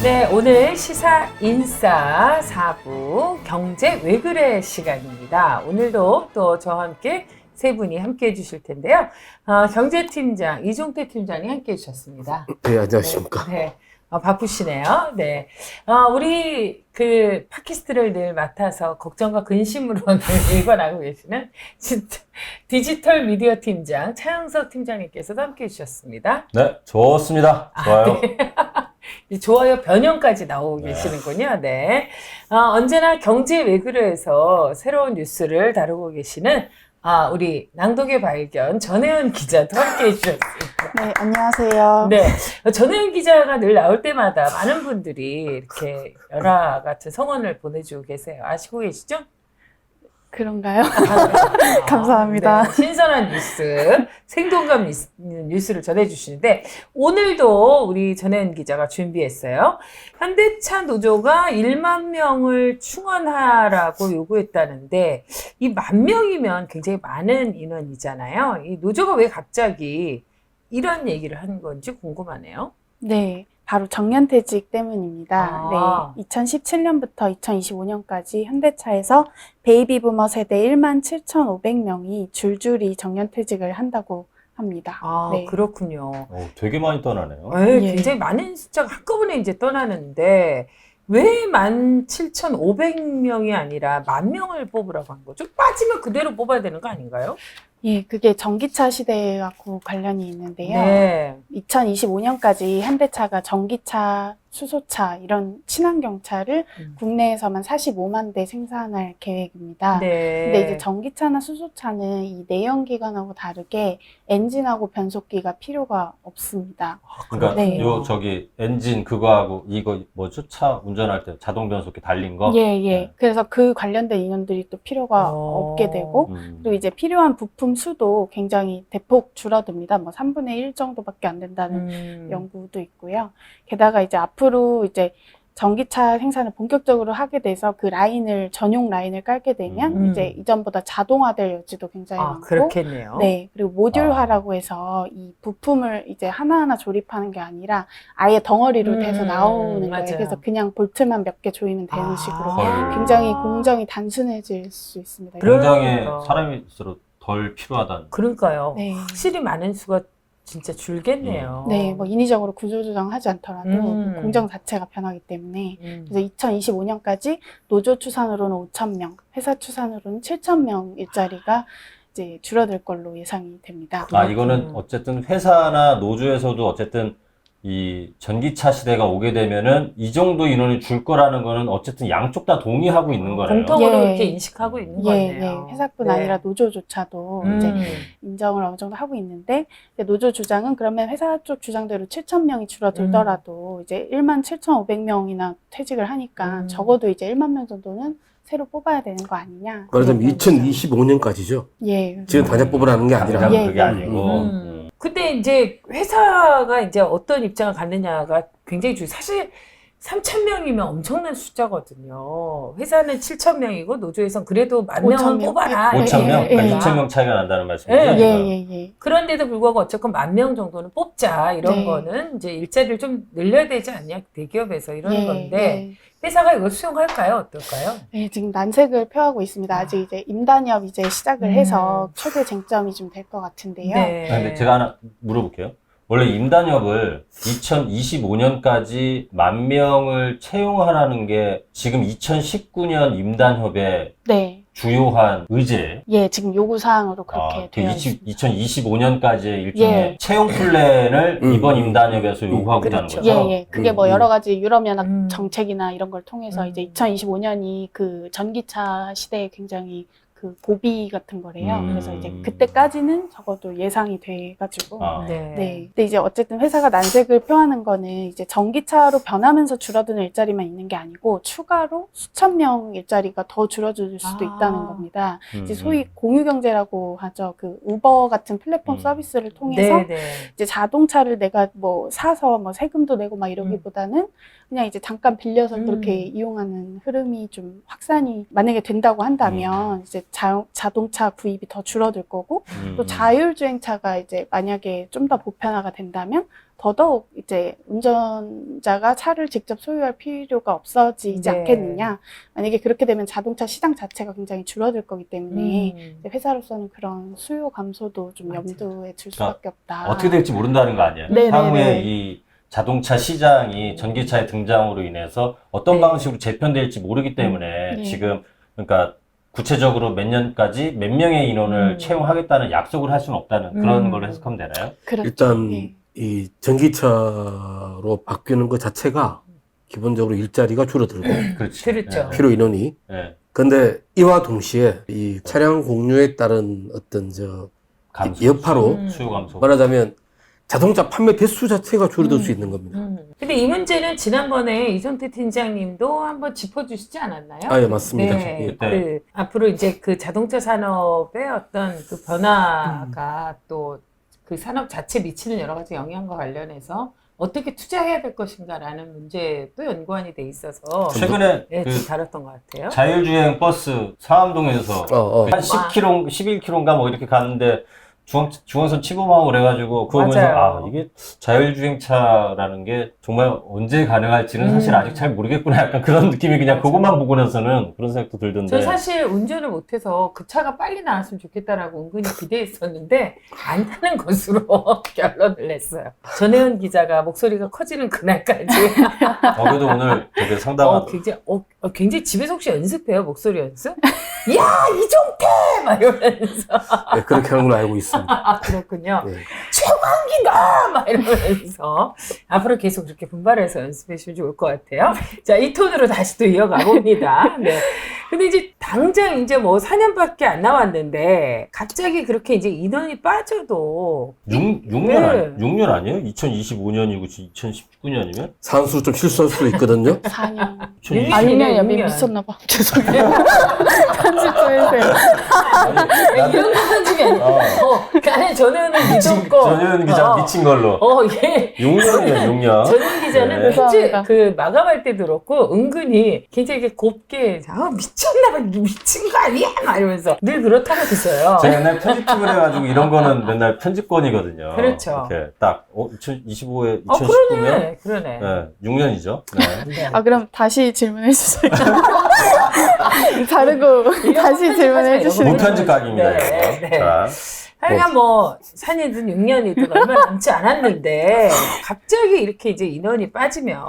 네, 오늘 시사 인싸 4부 경제 왜 그래 시간입니다. 오늘도 또 저와 함께 세 분이 함께 해주실 텐데요. 경제팀장 이종태 팀장이 함께 해주셨습니다. 네, 안녕하십니까. 네, 바쁘시네요. 네, 우리 그 팟캐스트를 늘 맡아서 걱정과 근심으로 늘 일관하고 계시는 디지털 미디어 팀장 차영석 팀장님께서도 함께 해주셨습니다. 네, 좋습니다. 좋아요. 네. 좋아요 변형까지 나오고 계시는군요. 네. 언제나 경제 외교에서 새로운 뉴스를 다루고 계시는 우리 낭독의 발견 전혜연 기자도 함께 해주셨습니다. 네, 안녕하세요. 네. 전혜연 기자가 늘 나올 때마다 많은 분들이 이렇게 열화 같은 성원을 보내주고 계세요. 아시고 계시죠? 그런가요? 감사합니다. 네, 신선한 뉴스, 생동감 있는 뉴스를 전해주시는데 오늘도 우리 전혜연 기자가 준비했어요. 현대차 노조가 1만 명을 충원하라고 요구했다는데 이 10,000명이면 굉장히 많은 인원이잖아요. 이 노조가 왜 갑자기 이런 얘기를 한 건지 궁금하네요. 네, 바로 정년퇴직 때문입니다. 아. 네, 2017년부터 2025년까지 현대차에서 베이비부머 세대 17,500명이 줄줄이 정년퇴직을 한다고 합니다. 네. 그렇군요. 되게 많이 떠나네요. 네, 예. 굉장히 많은 숫자가 한꺼번에 이제 떠나는데 왜 17,500명이 아니라 10,000명을 뽑으라고 한 거죠? 빠지면 그대로 뽑아야 되는 거 아닌가요? 예, 그게 전기차 시대하고 관련이 있는데요. 네. 2025년까지 현대차가 전기차, 수소차 이런 친환경차를 국내에서만 45만 대 생산할 계획입니다. 네. 근데 이제 전기차나 수소차는 이 내연기관하고 다르게 엔진하고 변속기가 필요가 없습니다. 그러니까 네. 엔진 그거하고 이거 뭐죠? 차 운전할 때 자동 변속기 달린 거? 예. 네. 그래서 그 관련된 인원들이 또 필요가 어. 없게 되고, 그리고 이제 필요한 부품 수도 굉장히 대폭 줄어듭니다. 뭐 3분의 1 정도밖에 안 된다는 연구도 있고요. 게다가 이제 앞으로 이제 전기차 생산을 본격적으로 하게 돼서 그 라인을, 전용 라인을 깔게 되면 이제 이전보다 자동화될 여지도 굉장히 많고, 그렇겠네요. 네. 그리고 모듈화라고 해서 이 부품을 이제 하나하나 조립하는 게 아니라 아예 덩어리로 돼서 나오는 거예요. 맞아요. 그래서 그냥 볼트만 몇 개 조이면 되는 식으로 헐. 굉장히 공정이 단순해질 수 있습니다. 공장에 그러니까. 사람이 있어도 덜 필요하다는. 그러니까요. 네. 확실히 많은 수가 진짜 줄겠네요. 네, 뭐 인위적으로 구조조정하지 않더라도 음. 공정 자체가 변하기 때문에 음. 그래서 2025년까지 노조 추산으로는 5,000명, 회사 추산으로는 7,000명 일자리가 이제 줄어들 걸로 예상이 됩니다. 이거는 어쨌든 회사나 노조에서도 어쨌든 이 전기차 시대가 오게 되면은 이 정도 인원이 줄 거라는 거는 어쨌든 양쪽 다 동의하고 있는 거네요. 공통으로 예. 이렇게 인식하고 있는 예, 거네요. 회사뿐 네. 아니라 노조조차도 이제 인정을 어느 정도 하고 있는데 이제 노조 주장은 그러면 회사 쪽 주장대로 7,000명이 줄어들더라도 이제 17,500명이나 퇴직을 하니까 적어도 이제 1만 명 정도는 새로 뽑아야 되는 거 아니냐. 말하자면 이런 2025년까지죠. 예. 지금 당장 뽑으라는 게 아니라. 당장 예, 그게 예. 아니고. 근데 이제 회사가 이제 어떤 입장을 갖느냐가 굉장히 중요해요. 사실 3,000명이면 엄청난 숫자거든요. 회사는 7,000명이고 노조에선 그래도 10,000명은 5,000명. 뽑아라. 5,000명? 예. 그러니까 2,000명 차이가 난다는 말씀이죠? 예, 예. 그런데도 불구하고 어쨌건 10,000명 정도는 뽑자. 이런 네. 거는 이제 일자리를 좀 늘려야 되지 않냐. 대기업에서 이러는 예, 건데 예. 회사가 이걸 수용할까요? 어떨까요? 네, 지금 난색을 표하고 있습니다. 아직 이제 임단협 이제 시작을 해서 최대 쟁점이 좀 될 것 같은데요. 근데 제가 하나 물어볼게요. 원래 임단협을 2025년까지 10,000명을 채용하라는 게 지금 2019년 임단협의 네. 주요한 의제. 예, 지금 요구사항으로 그렇게 되어 있습니다. 2025년까지의 일종의 예. 채용 플랜을 이번 임단협에서 요구하고 있다는 그렇죠. 거죠. 예. 그게 뭐 여러 가지 유럽연합 음. 정책이나 이런 걸 통해서 이제 2025년이 그 전기차 시대에 굉장히 그 고비 같은 거래요. 그래서 이제 그때까지는 적어도 예상이 돼가지고. 네. 근데 이제 어쨌든 회사가 난색을 표하는 거는 이제 전기차로 변하면서 줄어드는 일자리만 있는 게 아니고 추가로 수천 명 일자리가 더 줄어들 수도 있다는 겁니다. 이제 소위 공유경제라고 하죠. 그 우버 같은 플랫폼 서비스를 통해서 이제 자동차를 내가 뭐 사서 뭐 세금도 내고 막 이러기보다는 그냥 이제 잠깐 빌려서 그렇게 이용하는 흐름이 좀 확산이 만약에 된다고 한다면 이제 자동차 구입이 더 줄어들 거고 또 자율주행차가 이제 만약에 좀 더 보편화가 된다면 더더욱 이제 운전자가 차를 직접 소유할 필요가 없어지지 네. 않겠느냐. 만약에 그렇게 되면 자동차 시장 자체가 굉장히 줄어들 거기 때문에 이제 회사로서는 그런 수요 감소도 좀 맞아요. 염두에 둘 수밖에 없다. 어떻게 될지 모른다는 거 아니에요. 네네네. 향후에 이 자동차 시장이 전기차의 등장으로 인해서 어떤 네. 방식으로 재편될지 모르기 때문에 네. 지금 그러니까 구체적으로 몇 년까지 몇 명의 인원을 채용하겠다는 약속을 할 수는 없다는 그런 걸로 해석하면 되나요? 그렇죠. 일단 네. 이 전기차로 바뀌는 것 자체가 기본적으로 일자리가 줄어들고 그렇지. 그렇죠. 필요 인원이. 네. 근데 이와 동시에 이 차량 공유에 따른 어떤 감소. 여파로 수요 감소. 말하자면 자동차 판매 대수 자체가 줄어들 수 있는 겁니다. 근데 이 문제는 지난번에 이성태 팀장님도 한번 짚어주시지 않았나요? 아, 예, 맞습니다. 네. 예. 그 앞으로 이제 그 자동차 산업의 어떤 그 변화가 또 그 산업 자체에 미치는 여러 가지 영향과 관련해서 어떻게 투자해야 될 것인가라는 문제도 연관이 돼 있어서 최근에 네, 그 좀 다뤘던 것 같아요. 자율주행 버스 상암동에서 한 10km, 11km인가 뭐 이렇게 갔는데 중앙선 치범하고 그래가지고 그거 보면서 맞아요. 이게 자율주행차라는 게 정말 언제 가능할지는 사실 아직 잘 모르겠구나 약간 그런 느낌이 그냥 그것만 보고 나서는 그런 생각도 들던데. 저 사실 운전을 못해서 그 차가 빨리 나왔으면 좋겠다라고 은근히 기대했었는데 안 타는 것으로 결론을 냈어요. 전혜연 기자가 목소리가 커지는 그날까지 그래도 오늘 되게 상당한 굉장히 집에서 혹시 연습해요? 목소리 연습? 야 이종태! 막 이러면서 네, 그렇게 하는 걸로 알고 있습니다. 아 그렇군요. 네. 최광기가! 막 이러면서 앞으로 계속 그렇게 분발해서 연습해 주시면 좋을 것 같아요. 자, 이 톤으로 다시 또 이어가 봅니다. 네. 근데 이제 당장 이제 뭐 4년밖에 안 남았는데 갑자기 그렇게 이제 인원이 빠져도 6년 아니에요? 2025년이고 2019년이면? 산수 좀 실수할 수도 있거든요. 4년. 6년이네, 6년이야. 6년. 미쳤나봐. 죄송해요. 편집 좀 해주세요. 이런 거 편집이 아니야. 나는 전혜연을 믿었고. 전혜연 기자 미친 걸로. 예. 6년이에요, 6년. 전혜연 기자는 네. 편집, 그 마감할 때 들었고, 은근히 굉장히 이렇게 곱게, 미쳤나봐, 미친 거 아니야? 막 이러면서 늘 그렇다고 했어요. 제가 옛날 편집팀을 해가지고 이런 거는 맨날 편집권이거든요. 그렇죠. 이렇게 딱, 2025에, 2019년? 그러네. 네, 6년이죠. 네. 네. 그럼 다시 질문해 주세요. 다르고 다시 질문해 주시면. 무편집 각입니다. 네, 이거. 네. 자, 하여간 뭐 4년이든 6년이든 얼마 남지 않았는데 갑자기 이렇게 이제 인원이 빠지면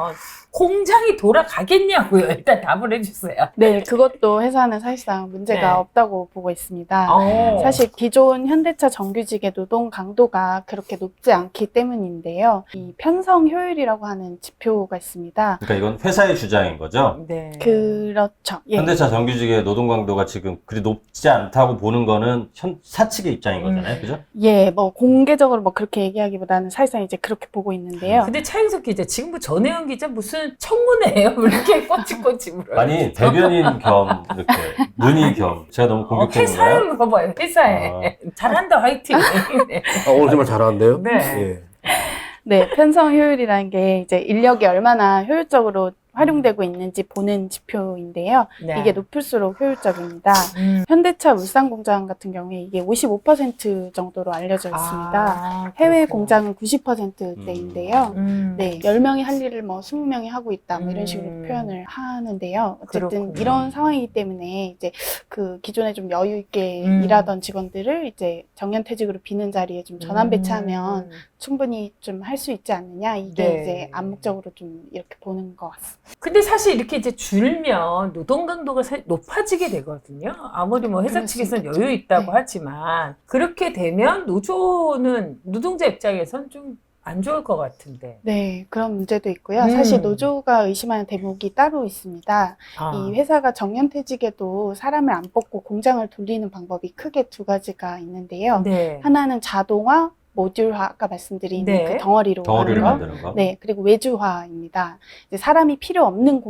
공장이 돌아가겠냐고요. 일단 답을 해주세요. 네, 그것도 회사는 사실상 문제가 네. 없다고 보고 있습니다. 어. 사실 기존 현대차 정규직의 노동 강도가 그렇게 높지 않기 때문인데요. 이 편성 효율이라고 하는 지표가 있습니다. 그러니까 이건 회사의 주장인 거죠. 네. 그렇죠. 예. 현대차 정규직의 노동 강도가 지금 그리 높지 않다고 보는 거는 사측의 입장인 거잖아요. 그죠? 예, 뭐 공개적으로 뭐 그렇게 얘기하기보다는 사실상 이제 그렇게 보고 있는데요. 근데 차영석 기자 지금 뭐 전혜연 기자 무슨 청문회예요? 왜 이렇게 꼬치꼬치 물어요? 아니, 대변인 겸, 이렇게, 문의 겸. 제가 너무 공격적인가요? 회사에 물어봐요. 회사에. 잘한다 화이팅. 네. 오늘 정말 잘하는데요. 네. 예. 네, 편성 효율이라는 게 이제 인력이 얼마나 효율적으로 활용되고 있는지 보는 지표인데요. 네. 이게 높을수록 효율적입니다. 현대차 울산 공장 같은 경우에 이게 55% 정도로 알려져 있습니다. 해외 공장은 90%대인데요. 네, 10명이 할 일을 뭐 20명이 하고 있다, 뭐 이런 식으로 표현을 하는데요. 어쨌든 그렇군요. 이런 상황이기 때문에 이제 그 기존에 좀 여유 있게 일하던 직원들을 이제 정년퇴직으로 비는 자리에 좀 전환 배치하면 충분히 좀 할 수 있지 않느냐, 이게 네. 이제 암묵적으로 좀 이렇게 보는 것 같습니다. 근데 사실 이렇게 이제 줄면 노동 강도가 높아지게 되거든요. 아무리 뭐 회사 그럴 수 측에서는 있겠죠. 여유 있다고 네. 하지만 그렇게 되면 노조는 노동자 입장에선 좀 안 좋을 것 같은데. 네, 그런 문제도 있고요. 사실 노조가 의심하는 대목이 따로 있습니다. 이 회사가 정년퇴직에도 사람을 안 뽑고 공장을 돌리는 방법이 크게 두 가지가 있는데요. 네. 하나는 자동화, 모듈화, 아까 말씀드린 네. 그 덩어리로 덩어리를 하는 거. 만드는 거. 네, 그리고 외주화입니다. 이제 사람이 필요 없는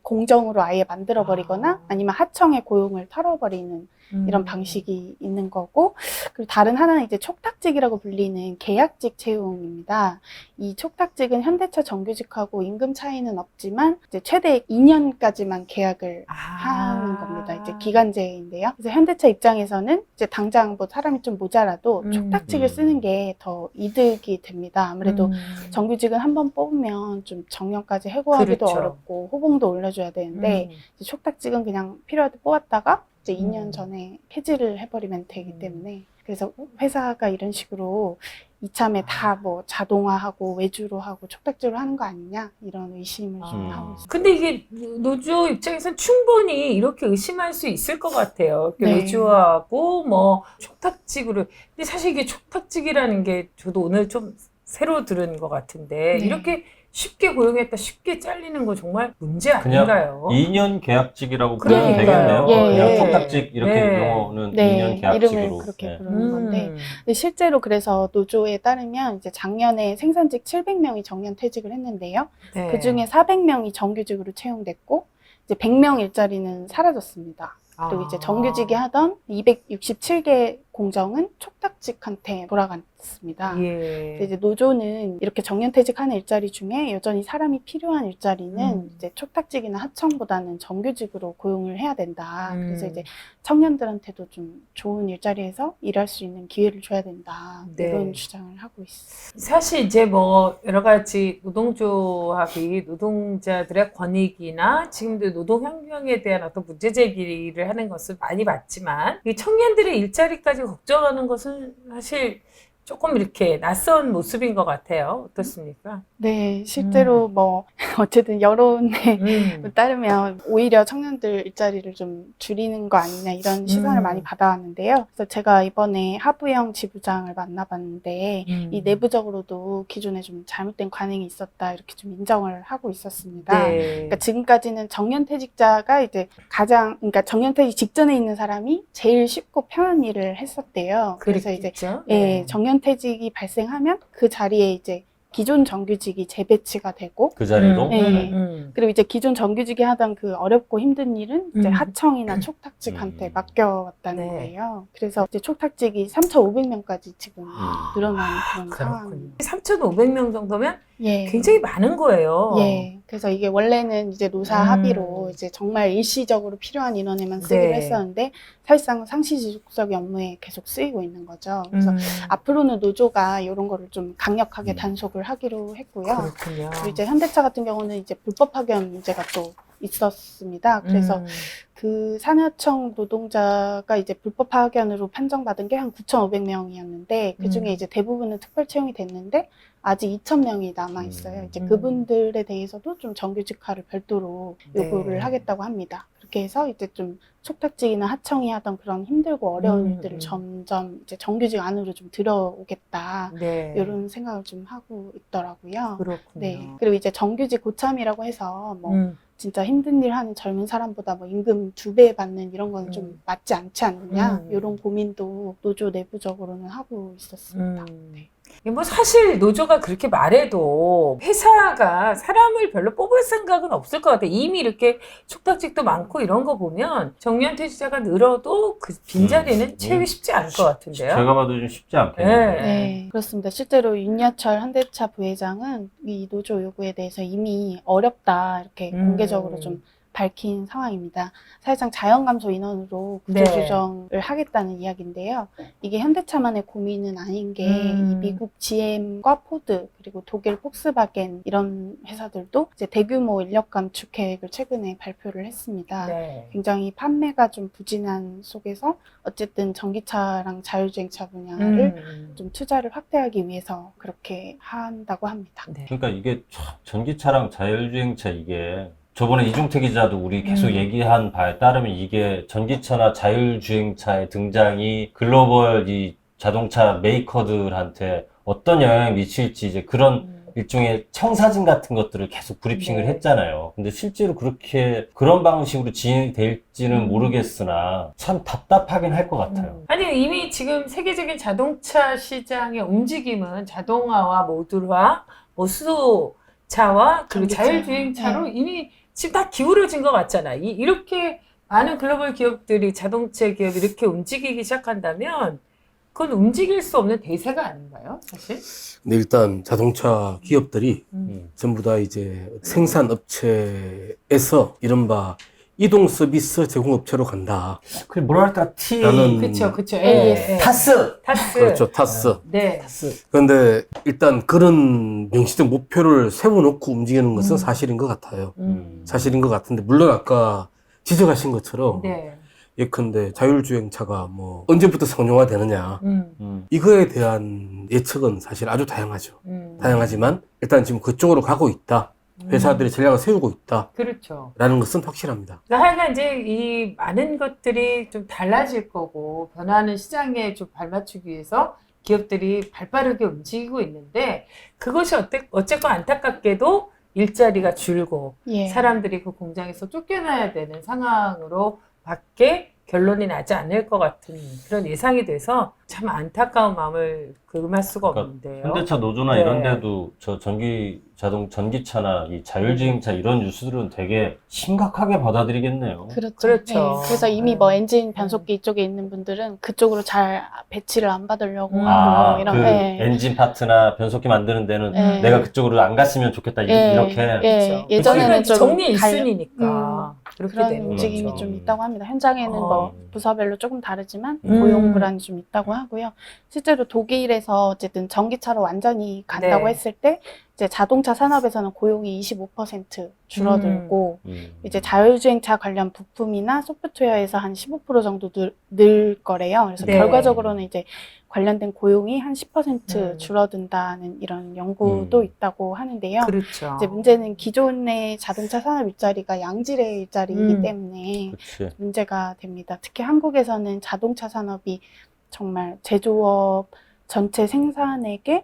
공정으로 아예 만들어버리거나 아니면 하청의 고용을 털어버리는 이런 방식이 있는 거고, 그리고 다른 하나는 이제 촉탁직이라고 불리는 계약직 채용입니다. 이 촉탁직은 현대차 정규직하고 임금 차이는 없지만 이제 최대 2년까지만 계약을 하는 겁니다. 이제 기간제인데요. 그래서 현대차 입장에서는 이제 당장 뭐 사람이 좀 모자라도 촉탁직을 쓰는 게 더 이득이 됩니다. 아무래도 정규직은 한번 뽑으면 좀 정년까지 해고하기도 그렇죠. 어렵고 호봉도 올려줘야 되는데 이제 촉탁직은 그냥 필요할 때 뽑았다가 이제 2년 전에 폐지를 해버리면 되기 때문에, 그래서 회사가 이런 식으로 이참에 다 뭐 자동화하고 외주로 하고 촉탁제로 하는 거 아니냐 이런 의심을 좀 하고 있어요. 근데 이게 노조 입장에서는 충분히 이렇게 의심할 수 있을 것 같아요. 네. 외주하고 뭐 촉탁직으로. 근데 사실 이게 촉탁직이라는 게 저도 오늘 좀 새로 들은 것 같은데 네. 이렇게 쉽게 고용했다 쉽게 잘리는 거 정말 문제 그냥 아닌가요? 2년 계약직이라고 부르면 그러니까요. 되겠네요. 예, 그냥 예. 촉탁직 이렇게 네. 용어는 네, 2년 계약직으로. 이름을 그렇게 네. 부르는 건데, 근데 실제로 그래서 노조에 따르면 이제 작년에 생산직 700명이 정년 퇴직을 했는데요. 네. 그 중에 400명이 정규직으로 채용됐고, 이제 100명 일자리는 사라졌습니다. 그리고 이제 정규직이 하던 267개 공정은 촉탁직한테 돌아갔습니다. 예. 이제 노조는 이렇게 정년퇴직하는 일자리 중에 여전히 사람이 필요한 일자리는 이제 촉탁직이나 하청보다는 정규직으로 고용을 해야 된다. 그래서 이제 청년들한테도 좀 좋은 일자리에서 일할 수 있는 기회를 줘야 된다. 네. 이런 주장을 하고 있어요. 사실 이제 뭐 여러 가지 노동조합이 노동자들의 권익이나 지금도 노동 환경에 대한 어떤 문제 제기를 하는 것을 많이 봤지만 이 청년들의 일자리까지 걱정하는 것은 사실 조금 이렇게 낯선 모습인 것 같아요. 어떻습니까? 네, 실제로 뭐 어쨌든 여론에 따르면 오히려 청년들 일자리를 좀 줄이는 거 아니냐 이런 시선을 많이 받아왔는데요. 그래서 제가 이번에 하부영 지부장을 만나봤는데 이 내부적으로도 기존에 좀 잘못된 관행이 있었다 이렇게 좀 인정을 하고 있었습니다. 네. 그러니까 지금까지는 정년퇴직자가 이제 그러니까 정년퇴직 직전에 있는 사람이 제일 쉽고 편한 일을 했었대요. 그래서 이제 네. 정년퇴직이 발생하면 그 자리에 이제 기존 정규직이 재배치가 되고 그 자리로. 네. 그리고 이제 기존 정규직이 하던 그 어렵고 힘든 일은 이제 하청이나 촉탁직한테 맡겨왔다는 네. 거예요. 그래서 이제 촉탁직이 3,500명까지 지금 늘어난 그런 그렇군요. 상황입니다. 3,500명 정도면 예. 굉장히 많은 거예요. 예. 그래서 이게 원래는 이제 노사 합의로 이제 정말 일시적으로 필요한 인원에만 쓰기로 네. 했었는데 사실상 상시 지속적 업무에 계속 쓰이고 있는 거죠. 그래서 앞으로는 노조가 이런 거를 좀 강력하게 단속을 하기로 했고요. 그렇군요. 그리고 이제 현대차 같은 경우는 이제 불법 파견 문제가 또 있었습니다. 그래서 그 산하청 노동자가 이제 불법 파견으로 판정받은 게 한 9,500명이었는데 그 중에 이제 대부분은 특별 채용이 됐는데 아직 2,000명이 남아 있어요. 이제 그분들에 대해서도 좀 정규직화를 별도로 요구를 하겠다고 합니다. 그렇게 해서 이제 좀 촉탁직이나 하청이 하던 그런 힘들고 어려운 일들을 점점 이제 정규직 안으로 좀 들어오겠다. 네. 이런 생각을 좀 하고 있더라고요. 그렇군요. 네. 그리고 이제 정규직 고참이라고 해서 뭐 진짜 힘든 일 하는 젊은 사람보다 뭐 임금 2배 받는 이런 건 좀 맞지 않지 않느냐 이런 고민도 노조 내부적으로는 하고 있었습니다. 네. 뭐 사실 노조가 그렇게 말해도 회사가 사람을 별로 뽑을 생각은 없을 것 같아요. 이미 이렇게 촉탁직도 많고 이런 거 보면 정년퇴직자가 늘어도 그 빈자리는 채우기 쉽지 않을 것 같은데요. 제가 봐도 좀 쉽지 않겠네요. 네. 네, 그렇습니다. 실제로 윤여철 현대차 부회장은 이 노조 요구에 대해서 이미 어렵다 이렇게 공개적으로 좀 밝힌 상황입니다. 사실상 자연감소 인원으로 구조조정을 하겠다는 이야기인데요. 이게 현대차만의 고민은 아닌 게 이 미국 GM과 포드 그리고 독일 폭스바겐 이런 회사들도 이제 대규모 인력 감축 계획을 최근에 발표를 했습니다. 네. 굉장히 판매가 좀 부진한 속에서 어쨌든 전기차랑 자율주행차 분야를 좀 투자를 확대하기 위해서 그렇게 한다고 합니다. 네. 그러니까 이게 참 전기차랑 자율주행차 이게 저번에 이종태 기자도 우리 계속 얘기한 바에 따르면 이게 전기차나 자율주행차의 등장이 글로벌 이 자동차 메이커들한테 어떤 영향을 미칠지 이제 그런 일종의 청사진 같은 것들을 계속 브리핑을 했잖아요. 근데 실제로 그렇게 그런 방식으로 진행이 될지는 모르겠으나 참 답답하긴 할 것 같아요. 아니 이미 지금 세계적인 자동차 시장의 움직임은 자동화와 모듈화, 뭐 수소차와 그리고 전기차. 자율주행차로 이미 지금 다 기울어진 것 같잖아. 이렇게 많은 글로벌 기업들이 자동차 기업 이렇게 움직이기 시작한다면 그건 움직일 수 없는 대세가 아닌가요, 사실? 근데 일단 자동차 기업들이 음. 전부 다 이제 생산업체에서 이른바 이동 서비스 제공업체로 간다. 그 뭐랄까 T 나는 그렇죠. 타스 타스. 그렇죠. 타스. 네. 그런데 일단 그런 명시적 목표를 세워놓고 움직이는 것은 음. 사실인 것 같아요. 음. 사실인 것 같은데 물론 아까 지적하신 것처럼 네. 예컨대 자율주행차가 뭐 언제부터 상용화되느냐 이거에 대한 예측은 사실 아주 다양하죠. 다양하지만 일단 지금 그쪽으로 가고 있다. 회사들이 전략을 세우고 있다. 그렇죠. 라는 것은 확실합니다. 그러니까 하여간 이제 이 많은 것들이 좀 달라질 거고 변하는 시장에 좀 발맞추기 위해서 기업들이 발빠르게 움직이고 있는데 그것이 어쨌건 안타깝게도 일자리가 줄고 예. 사람들이 그 공장에서 쫓겨나야 되는 상황으로 밖에 결론이 나지 않을 것 같은 그런 예상이 돼서 참 안타까운 마음을 금할 수가 없는데요. 현대차 노조나 네. 이런 데도 저 전기차나 이 자율주행차 이런 뉴스들은 되게 심각하게 받아들이겠네요. 그렇죠. 예, 그래서 이미 뭐 엔진 변속기 이쪽에 있는 분들은 그쪽으로 잘 배치를 안 받으려고 아, 하고 이런 그 예. 엔진 파트나 변속기 만드는 데는 예. 내가 그쪽으로 안 갔으면 좋겠다 예, 이렇게 예. 그렇죠. 예전에는 좀 정리 갈- 1순위니까 그렇게 그런 되는 움직임이 거죠. 좀 있다고 합니다. 현장에는 어. 뭐 부서별로 조금 다르지만 음. 고용 불안이 좀 있다고 하고요. 실제로 독일에서 어쨌든 전기차로 완전히 간다고 네. 했을 때 이제 자동차 산업에서는 고용이 25% 줄어들고 이제 자율주행차 관련 부품이나 소프트웨어에서 한 15% 정도 늘 거래요. 그래서 네. 결과적으로는 이제 관련된 고용이 한 10% 음. 줄어든다는 이런 연구도 있다고 하는데요. 그렇죠. 이제 문제는 기존의 자동차 산업 일자리가 양질의 일자리이기 음. 때문에 그렇지. 문제가 됩니다. 특히 한국에서는 자동차 산업이 정말 제조업 전체 생산액의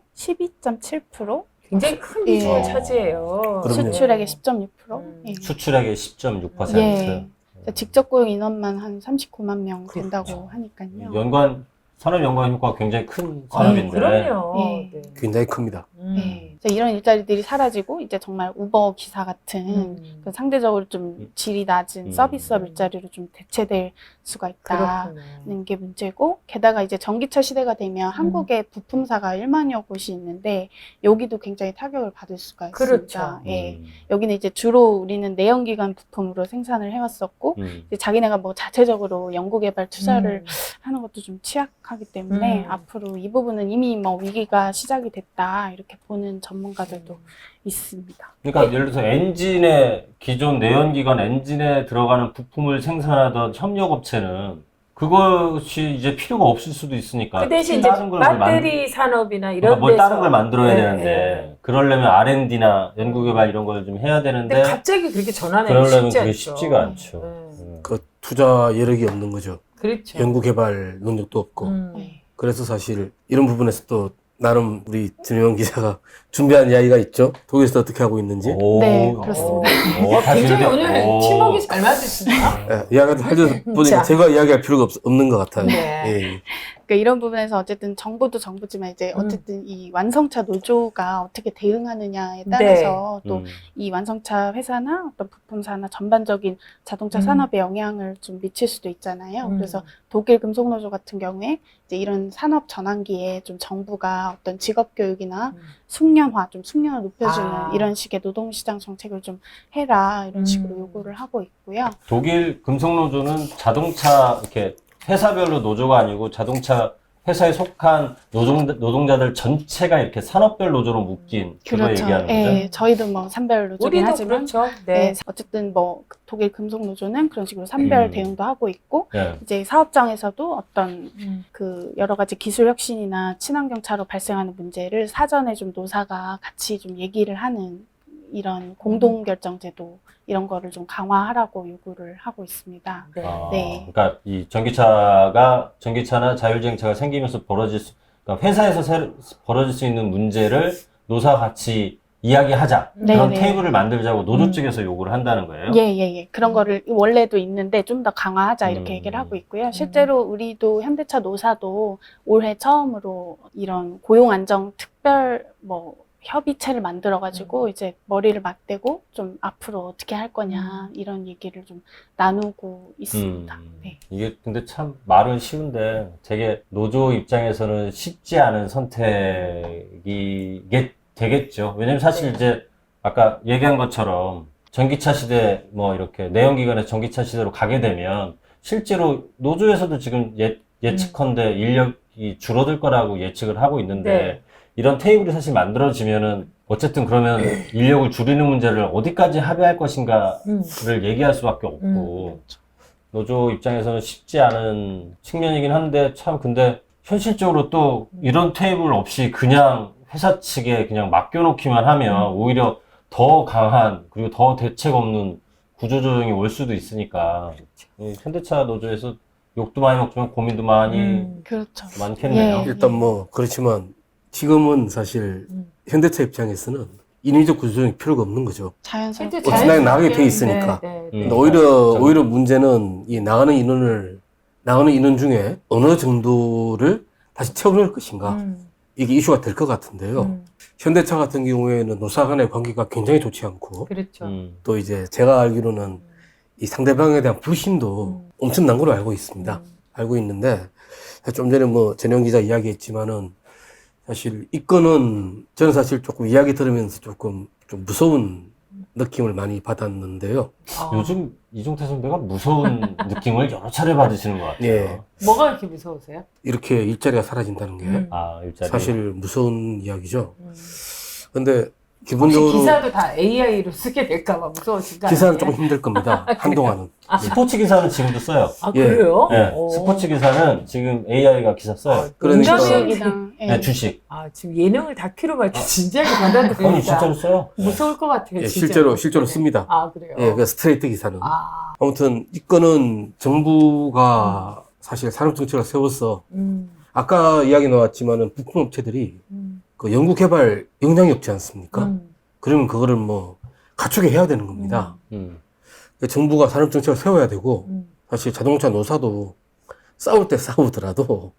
12.7%, 굉장히 큰 비중을 예. 차지해요. 그럼요. 수출액의 10.6%. 예. 수출액의 10.6%. 예. 직접 고용 인원만 한 39만 명 된다고 그렇죠. 하니까요. 연관 산업 연관 효과가 굉장히 큰 산업인데. 그럼요. 예. 네. 굉장히 큽니다. 예. 그래서 이런 일자리들이 사라지고 이제 정말 우버 기사 같은 그 상대적으로 좀 질이 낮은 서비스업 일자리로 좀 대체될 수가 있다는 그렇군요. 게 문제고, 게다가 이제 전기차 시대가 되면 한국에 부품사가 1만여 곳이 있는데 여기도 굉장히 타격을 받을 수가 있습니다. 그렇죠. 예. 여기는 이제 주로 우리는 내연기관 부품으로 생산을 해왔었고 이제 자기네가 뭐 자체적으로 연구개발 투자를 하는 것도 좀 취약하기 때문에 앞으로 이 부분은 이미 뭐 위기가 시작이 됐다 이렇게 보는 전문가들도 있습니다. 그러니까 예를 들어서 엔진에 기존 내연기관 엔진에 들어가는 부품을 생산하던 협력업체는 그것이 이제 필요가 없을 수도 있으니까 그 대신 이제 다른 걸 배터리 산업이나 이런 그러니까 뭘 데서 다른 걸 만들어야 네, 되는데 네. 그러려면 R&D나 연구개발 이런 걸 좀 해야 되는데 근데 갑자기 그렇게 전환하기 그러려면 쉽지 그게 않죠. 쉽지가 않죠. 네. 그 투자 여력이 없는 거죠. 그렇죠. 연구개발 능력도 없고. 네. 그래서 사실 이런 부분에서 또 나름 우리 진영 기자가 준비한 이야기가 있죠. 독일에서 어떻게 하고 있는지. 네, 그렇습니다. 굉장히 오늘 팀워크 잘 맞으시나? 예, 이야기를 하려다 보니까 자. 제가 이야기할 필요가 없는 것 같아요. 네. 예. 그러니까 이런 부분에서 어쨌든 정부도 정부지만 이제 어쨌든 이 완성차 노조가 어떻게 대응하느냐에 따라서 또 이 완성차 회사나 어떤 부품사나 전반적인 자동차 산업에 영향을 좀 미칠 수도 있잖아요. 그래서 독일 금속노조 같은 경우에 이제 이런 산업 전환기에 좀 정부가 어떤 직업 교육이나 숙련화, 좀 숙련을 높여주는 이런 식의 노동시장 정책을 좀 해라 이런 식으로 요구를 하고 있고요. 독일 금속노조는 자동차 이렇게 회사별로 노조가 아니고 자동차 회사에 속한 노동자들 전체가 이렇게 산업별 노조로 묶인 그거 얘기하는 거죠? 예, 저희도 뭐 산별 노조긴 우리도 하지만 그렇죠. 네. 네, 어쨌든 뭐 독일 금속노조는 그런 식으로 산별 대응도 하고 있고 네. 이제 사업장에서도 어떤 그 여러 가지 기술 혁신이나 친환경 차로 발생하는 문제를 사전에 좀 노사가 같이 좀 얘기를 하는 이런 공동 결정 제도 이런 거를 좀 강화하라고 요구를 하고 있습니다. 네. 네. 그러니까 이 전기차나 자율주행차가 생기면서 그러니까 회사에서 벌어질 수 있는 문제를 노사 같이 이야기하자. 그런 네. 테이블을 만들자고 노조 쪽에서 요구를 한다는 거예요. 예. 그런 거를 원래도 있는데 좀 더 강화하자 이렇게 얘기를 하고 있고요. 실제로 우리도 현대차 노사도 올해 처음으로 이런 고용 안정 특별 뭐 협의체를 만들어가지고 이제 머리를 맞대고 좀 앞으로 어떻게 할 거냐 이런 얘기를 좀 나누고 있습니다. 네. 이게 근데 참 말은 쉬운데 되게 노조 입장에서는 쉽지 않은 선택이 되겠죠. 왜냐면 사실 이제 아까 얘기한 것처럼 전기차 시대 뭐 이렇게 내연기관에서 전기차 시대로 가게 되면 실제로 노조에서도 지금 예측컨대 인력이 줄어들 거라고 예측을 하고 있는데 네. 이런 테이블이 사실 만들어지면은 어쨌든 그러면 인력을 줄이는 문제를 어디까지 합의할 것인가를 얘기할 수밖에 없고 노조 입장에서는 쉽지 않은 측면이긴 한데 참 근데 현실적으로 또 이런 테이블 없이 그냥 회사 측에 그냥 맡겨놓기만 하면 오히려 더 강한 그리고 더 대책 없는 구조조정이 올 수도 있으니까 이 현대차 노조에서 욕도 많이 먹지만 고민도 많이 그렇죠. 많겠네요. 예. 일단 뭐 그렇지만 지금은 사실 현대차 입장에서는 인위적 구조조정이 필요가 없는 거죠. 자연스럽게. 어찌나 나가게 돼 있으니까. 근데 오히려 문제는 이 나가는 인원 중에 어느 정도를 다시 채워넣을 것인가. 이게 이슈가 될 것 같은데요. 현대차 같은 경우에는 노사 간의 관계가 굉장히 좋지 않고. 그렇죠. 또 이제 제가 알기로는 이 상대방에 대한 불신도 엄청난 걸로 알고 있습니다. 알고 있는데, 좀 전에 뭐 전영 기자 이야기했지만은 사실 이 건은 저는 사실 조금 이야기 들으면서 조금 좀 무서운 느낌을 많이 받았는데요. 요즘 이종태 선배가 무서운 느낌을 여러 차례 받으시는 것 같아요. 예. 뭐가 이렇게 무서우세요? 이렇게 일자리가 사라진다는 게 일자리. 사실 무서운 이야기죠. 근데 혹시 기본적으로 기사도 다 AI로 쓰게 될까봐 무서우신가? 기사는 조금 힘들 겁니다. 한동안은. 스포츠 기사는 지금도 써요. 예. 그래요? 네, 오. 스포츠 기사는 지금 AI가 기사 써요. 그러니까 주식이랑 네, 주식. 지금 예능을 다큐로 밝혀 진지하게 아니, 받아들입니다. 진짜로 써요. 무서울 것 같아요. 예, 진짜로. 실제로 씁니다. 그래요? 예, 그 스트레이트 기사는. 아, 아무튼 이 건은 정부가 사실 산업정책을 세워서 아까 이야기 나왔지만은 부품업체들이 그 연구개발 역량이 없지 않습니까? 그러면 그거를 뭐 갖추게 해야 되는 겁니다. 정부가 산업정책을 세워야 되고 사실 자동차 노사도 싸울 때 싸우더라도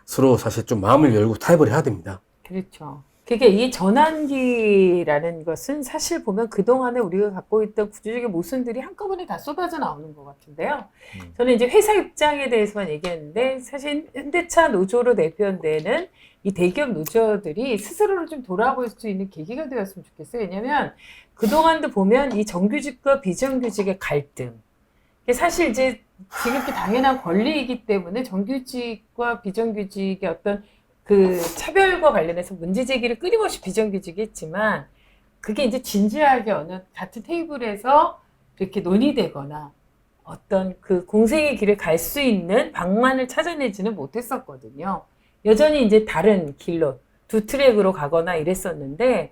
서로 사실 좀 마음을 열고 타협을 해야 됩니다. 그렇죠. 그게 이 전환기라는 것은 사실 보면 그동안에 우리가 갖고 있던 구조적인 모순들이 한꺼번에 다 쏟아져 나오는 것 같은데요. 저는 이제 회사 입장에 대해서만 얘기했는데 사실 현대차 노조로 대표되는 이 대기업 노조들이 스스로를 좀 돌아볼 수 있는 계기가 되었으면 좋겠어요. 왜냐하면 그동안도 보면 이 정규직과 비정규직의 갈등, 이게 사실 이제 지극히 당연한 권리이기 때문에 정규직과 비정규직의 어떤 그 차별과 관련해서 문제 제기를 끊임없이 비정규직이 했지만 그게 이제 진지하게 어느 같은 테이블에서 이렇게 논의되거나 어떤 그 공생의 길을 갈 수 있는 방안을 찾아내지는 못했었거든요. 여전히 이제 다른 길로 두 트랙으로 가거나 이랬었는데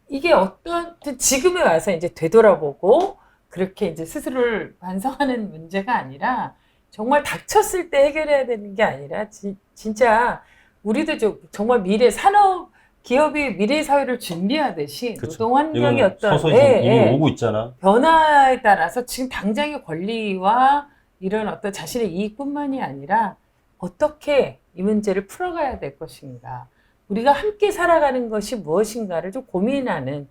이게 어떤 지금에 와서 이제 되돌아보고 그렇게 이제 스스로를 반성하는 문제가 아니라 정말 닥쳤을 때 해결해야 되는 게 아니라 진짜 우리도 정말 미래 산업 기업이 미래 사회를 준비하듯이 노동 환경이 어떤 서서히 이미 오고 있잖아. 변화에 따라서 지금 당장의 권리와 이런 어떤 자신의 이익뿐만이 아니라 어떻게 이 문제를 풀어가야 될 것인가, 우리가 함께 살아가는 것이 무엇인가를 좀 고민하는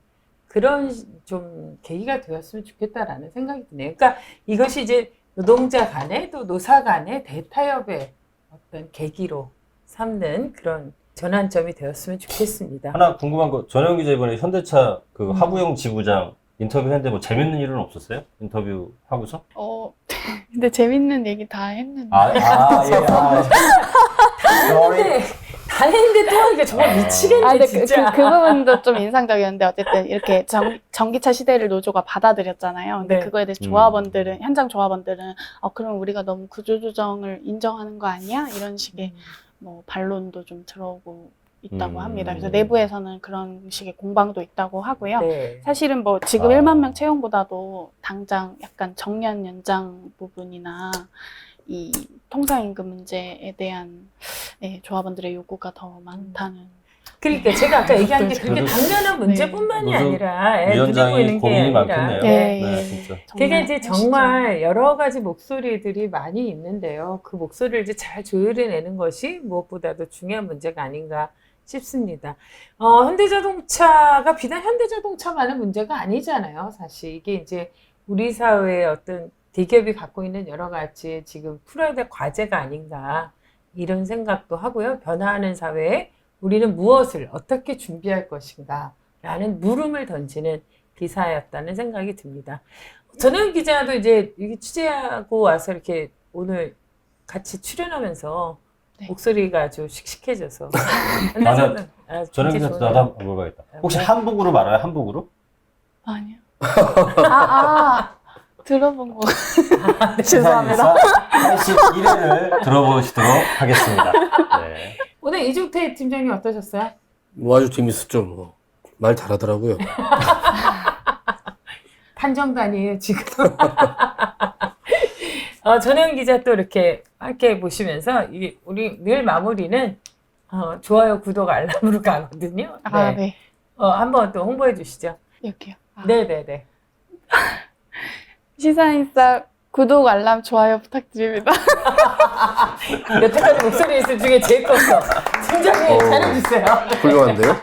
그런 좀 계기가 되었으면 좋겠다라는 생각이 드네요. 그러니까 이것이 이제 노동자 간에 또 노사 간의 대타협의 어떤 계기로 삼는 그런 전환점이 되었으면 좋겠습니다. 하나 궁금한 거, 전영 기자 이번에 현대차 그 하부영 지부장 인터뷰했는데 뭐 재밌는 일은 없었어요? 인터뷰 하고서? 근데 재밌는 얘기 다 했는데. 다 했는데 또 하니까 정말 미치겠네, 근데 진짜. 그 부분도 좀 인상적이었는데 어쨌든 이렇게 전기차 시대를 노조가 받아들였잖아요. 근데 네. 그거에 대해서 현장 조합원들은 그럼 우리가 너무 구조조정을 인정하는 거 아니야? 이런 식의 뭐 반론도 좀 들어오고 있다고 합니다. 그래서 내부에서는 그런 식의 공방도 있다고 하고요. 네. 사실은 뭐 지금 1만 명 채용보다도 당장 약간 정년 연장 부분이나 이 통상임금 문제에 대한 조합원들의 요구가 더 많다는. 그러니까 제가 아까 얘기한 게 그렇게 당면한 문제뿐만이 아니라 눈에 보이는 게 고민이 아니라 많겠네요. 네, 진짜. 그게 이제 정말 여러 가지 목소리들이 많이 있는데요. 그 목소리를 이제 잘 조율해내는 것이 무엇보다도 중요한 문제가 아닌가 싶습니다. 현대자동차가 비단 현대자동차만의 문제가 아니잖아요. 사실 이게 이제 우리 사회의 어떤 대기업이 갖고 있는 여러 가지 지금 풀어야 될 과제가 아닌가 이런 생각도 하고요. 변화하는 사회에 우리는 무엇을 어떻게 준비할 것인가 라는 물음을 던지는 기사였다는 생각이 듭니다. 전혜연 기자도 이제 이게 취재하고 와서 이렇게 오늘 같이 출연하면서 네. 목소리가 아주 씩씩해져서. 전혜연 기자 나도 한번 물어봐야겠다. 혹시 한북으로 말아요? 한북으로? 아니요. 들어본 거. 죄송합니다. 81회를 들어보시도록 하겠습니다. 네. 오늘 이중태 팀장님 어떠셨어요? 뭐 아주 재밌었죠. 뭐. 말 잘하더라고요. 판정단이에요, 지금. 전혜연 기자 또 이렇게 함께 보시면서 이게 우리 늘 마무리는 좋아요, 구독, 알람으로 가거든요. 아, 네. 한번 또 홍보해 주시죠. 여기요. 네네네. 시사인싸 구독, 알람, 좋아요 부탁드립니다. 여태까지 목소리 있을 중에 제일 컸어. 팀장님 잘해주세요. 훌륭한데요?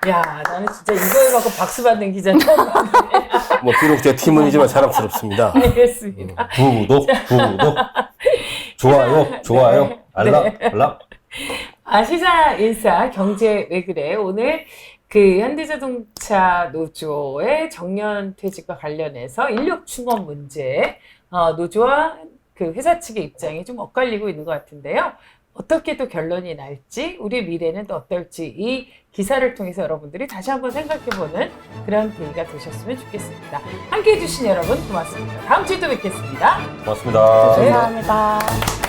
야, 나는 진짜 이거에 갖고 박수 받는 기자 처음 봤네. 뭐 비록 제 팀원이지만 자랑스럽습니다. 알겠습니다. 구독, 좋아요, 네. 알람, 네. 알람. 시사인싸 경제 왜 그래? 오늘 그 현대자동차 노조의 정년 퇴직과 관련해서 인력 충원 문제, 노조와 그 회사 측의 입장이 좀 엇갈리고 있는 것 같은데요. 어떻게 또 결론이 날지, 우리 미래는 또 어떨지 이 기사를 통해서 여러분들이 다시 한번 생각해보는 그런 계기가 되셨으면 좋겠습니다. 함께해 주신 여러분 고맙습니다. 다음 주에 또 뵙겠습니다. 고맙습니다. 네. 감사합니다.